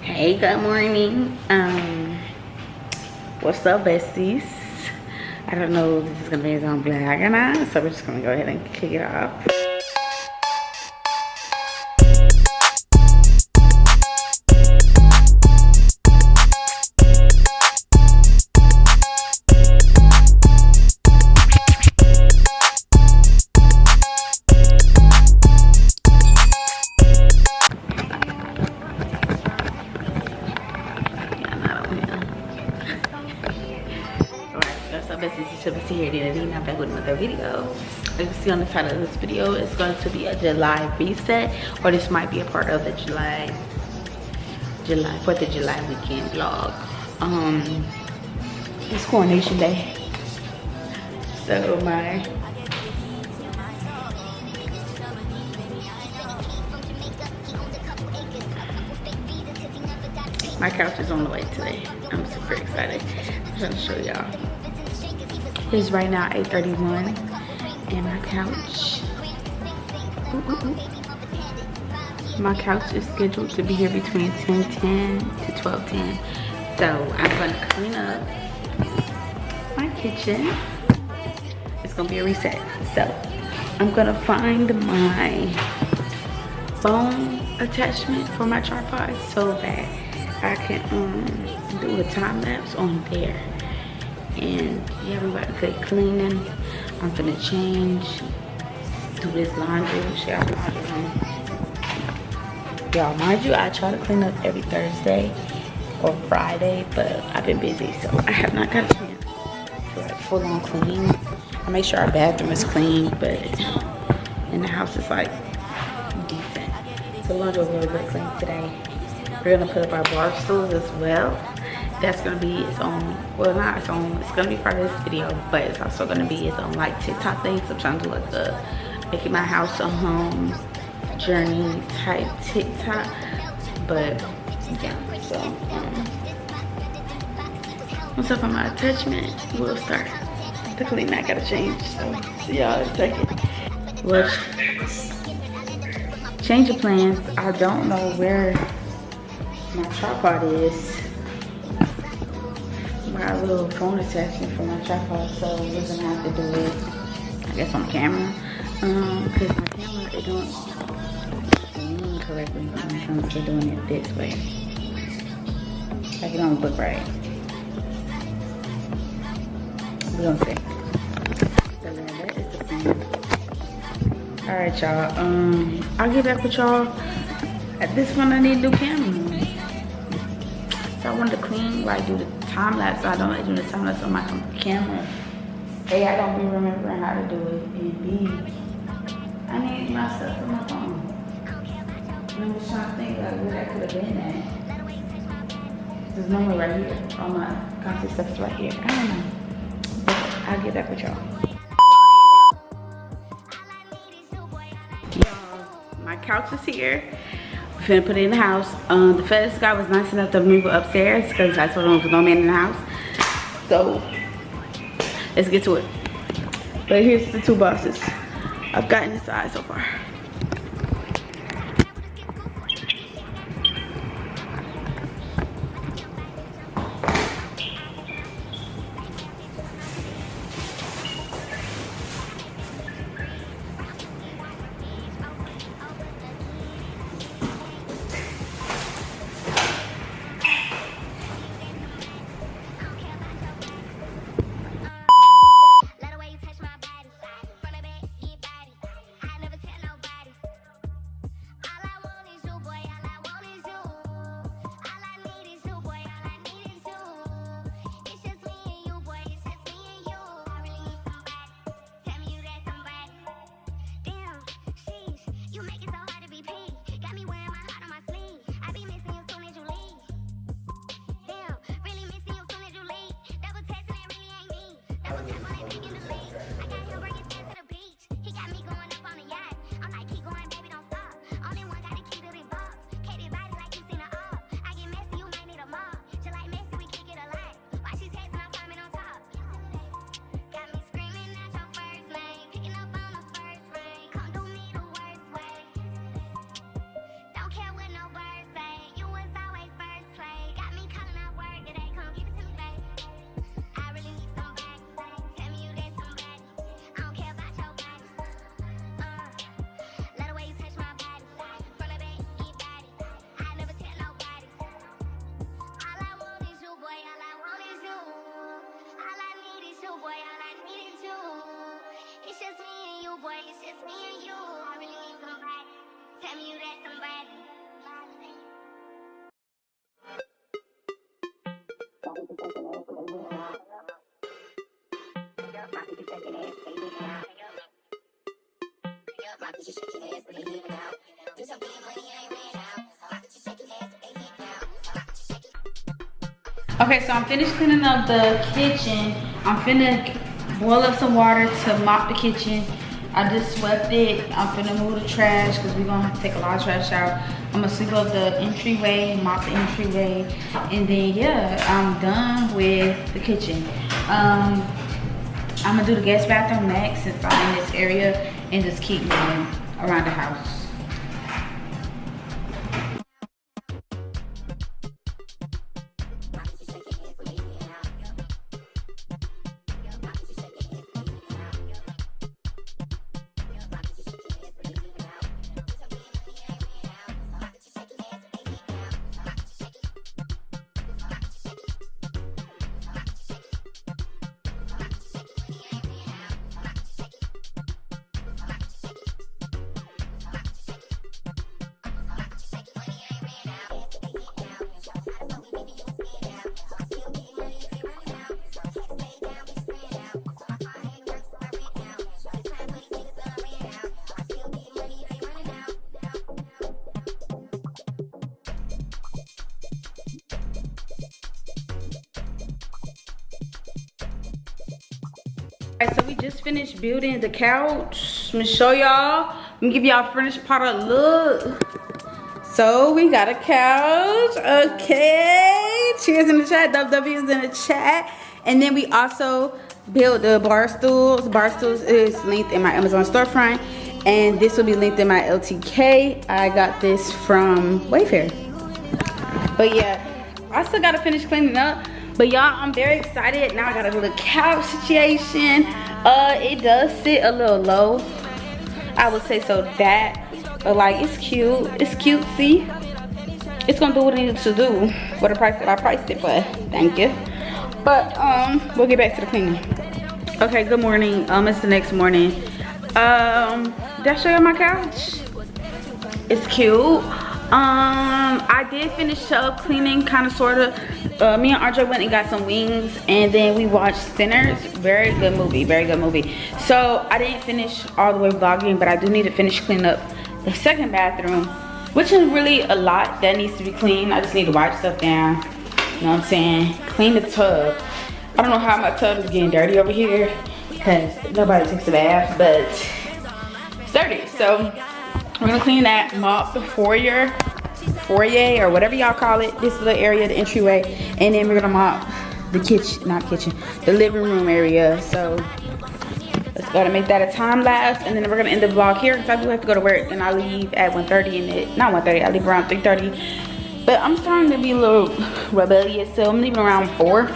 Hey, good morning. What's up, besties? I don't know if this is gonna be on vlog or not, so we're just gonna go ahead and kick it off. Here, I'm back with another video. As you can see on the title of this video, it's going to be a July reset, or this might be a part of the July 4th of July weekend vlog. It's coronation day, so my couch is on the way today. I'm super excited. I'm trying to show y'all. It's right now 8:31 and my couch is scheduled to be here between 10:10 to 12:10. So I'm gonna clean up my kitchen. It's gonna be a reset. So I'm gonna find my phone attachment for my tripod so that I can do a time lapse on there. And yeah, we're about to get cleaning. I'm gonna change, do this laundry, share the laundry room. Y'all, mind you, I try to clean up every Thursday or Friday, but I've been busy, so I have not got a chance to like full on clean. I make sure our bathroom is clean, but in the house is like decent. So laundry will really clean today. We're gonna put up our bar stools as well. That's gonna be its own, well, not its own, it's gonna be part of this video, but it's also gonna be its own like TikTok thing. So I'm trying to do like a making my house a home journey type TikTok. But yeah, so once I find my attachment, we'll start the cleaning. I gotta change, so see y'all in a second. Well, change of plans. I don't know where my tripod is. My little phone attachment for my tripod, so we're gonna have to do it, I guess, on camera. Cause my camera, it don't lean correctly when it comes to doing it this way. Like, it don't look right. We're gonna see. So yeah, that is the plan. All right, y'all. I'll get back with y'all. At this one, I need to do camera. So I wanted to clean, like do the time lapse. So I don't like doing the time lapse on my camera. A, I don't be remembering how to do it. And B, I need my stuff from my phone. And I'm just trying to think like where that could have been at. There's no right here. All my content stuff is right here. I don't know. But I'll get back with y'all. Y'all, my couch is here. Finna put it in the house. The FedEx guy was nice enough to move it upstairs because I told him there was no man in the house. So let's get to it. But here's the two boxes I've gotten inside so far. Okay, so I'm finished cleaning up the kitchen. I'm finna boil up some water to mop the kitchen. I just swept it. I'm finna move the trash because we're gonna have to take a lot of trash out. I'm gonna sweep up the entryway, mop the entryway, and then yeah, I'm done with the kitchen. I'm gonna do the guest bathroom next since I'm in this area and just keep moving around the house. Alright, so we just finished building the couch. I'm gonna show y'all. Let me give y'all a finished product look. So we got a couch. Okay. Cheers in the chat. WW's in the chat. And then we also built the bar stools. Bar stools is linked in my Amazon storefront. And this will be linked in my LTK. I got this from Wayfair. But yeah, I still gotta finish cleaning up. But y'all, I'm very excited. Now I got a little couch situation. It does sit a little low. I would say so that. But like, it's cute. It's cutesy. It's gonna do what it needs to do for the price that I priced it for. Thank you. But we'll get back to the cleaning. Okay, good morning. It's the next morning. Did I show you my couch? It's cute. I did finish up cleaning, kind of, sort of. Me and RJ went and got some wings, and then we watched Sinners. Very good movie, very good movie. So I didn't finish all the way vlogging, but I do need to finish cleaning up the second bathroom, which is really a lot that needs to be cleaned. I just need to wipe stuff down, you know what I'm saying? Clean the tub. I don't know how my tub is getting dirty over here because nobody takes a bath, but it's dirty. So we're gonna clean that, mop the foyer or whatever y'all call it, this little area, the entryway, and then we're gonna mop the kitchen, not kitchen, the living room area. So let's go to make that a time lapse, and then we're gonna end the vlog here because I do have to go to work, and I leave at 1:30, and not 1:30, I leave around 3:30. But I'm starting to be a little rebellious, so I'm leaving around 4.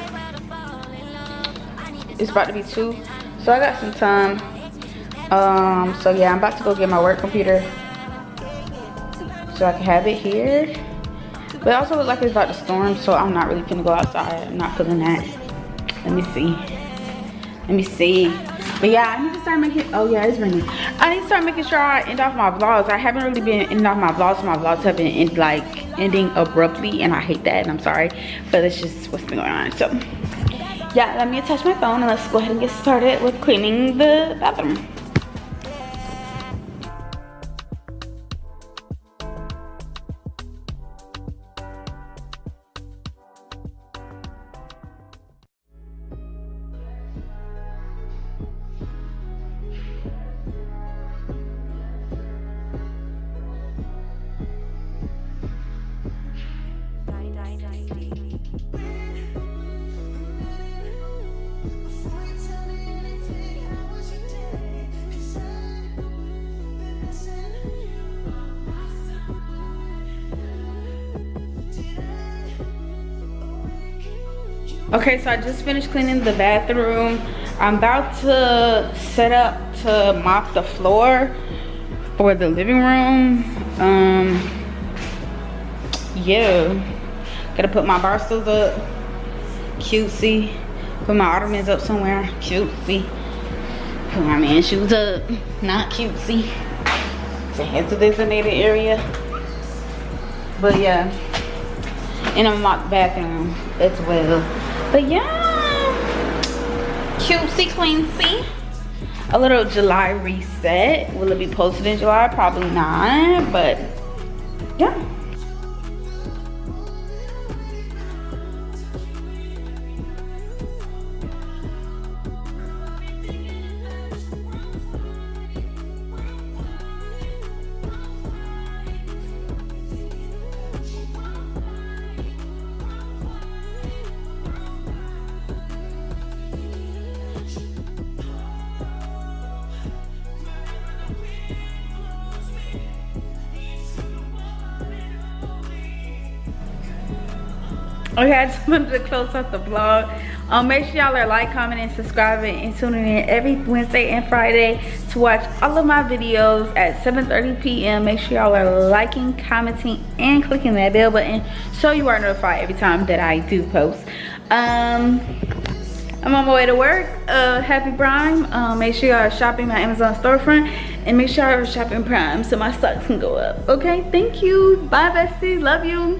It's about to be 2, so I got some time. So yeah, I'm about to go get my work computer so I can have it here. But it also looks like it's about to storm, so I'm not really gonna go outside. I'm not feeling that. Let me see. But yeah, I need to start making, oh yeah, it's raining. I need to start making sure I end off my vlogs. I haven't really been ending off my vlogs. My vlogs have been ending abruptly, and I hate that, and I'm sorry. But it's just what's been going on. So yeah, let me attach my phone, and let's go ahead and get started with cleaning the bathroom. Okay, so I just finished cleaning the bathroom. I'm about to set up to mop the floor for the living room. Yeah, gotta put my bar stools up, cutesy. Put my ottomans up somewhere, cutesy. Put my man shoes up, not cutesy. To head to designated area. But yeah, and I'm gonna mop the bathroom as well. But yeah, cutesy cleansy. A little July reset. Will it be posted in July? Probably not, but yeah. Okay, I just wanted to close out the vlog. Make sure y'all are like, commenting, subscribing, and tuning in every Wednesday and Friday to watch all of my videos at 7:30 p.m. Make sure y'all are liking, commenting, and clicking that bell button so you are notified every time that I do post. I'm on my way to work. Happy Prime. Make sure y'all are shopping my Amazon storefront, and make sure y'all are shopping Prime so my stocks can go up. Okay, thank you. Bye, besties. Love you.